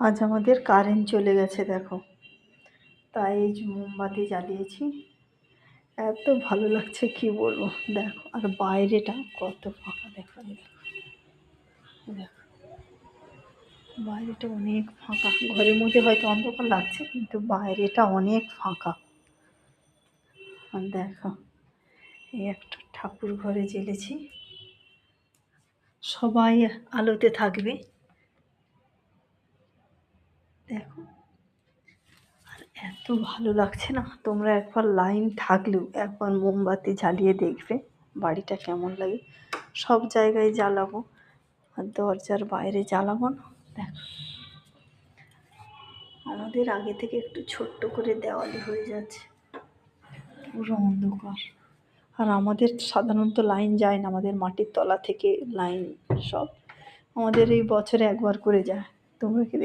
আজ আমাদের কারেন্ট চলে গেছে দেখো, তাই এই যে মোমবাতি জ্বালিয়েছি। এত ভালো লাগছে কি বলবো। দেখো আর বাইরেটা কত ফাঁকা, দেখো দেখো বাইরেটা অনেক ফাঁকা। ঘরের মধ্যে হয়তো অন্ধকার লাগছে কিন্তু বাইরেটা অনেক ফাঁকা। আর দেখো এই একটা ঠাকুর ঘরে জ্বেলেছি, সবাই আলোতে থাকবে। দেখো আর এত ভালো লাগছে না, তোমরা একবার লাইন থাকলেও একবার মোমবাতি জ্বালিয়ে দেখবে বাড়িটা কেমন লাগে। সব জায়গায় জ্বালাবো আর দরজার বাইরে জ্বালাবো না। দেখো আমাদের আগে থেকে একটু ছোট্ট করে দেওয়ালে হয়ে যাচ্ছে, পুরো অন্ধকার। আর আমাদের সাধারণত লাইন যায় না, আমাদের মাটির তলা থেকে লাইন সব আমাদের এই বছরে একবার করে যায়। তোমরা কি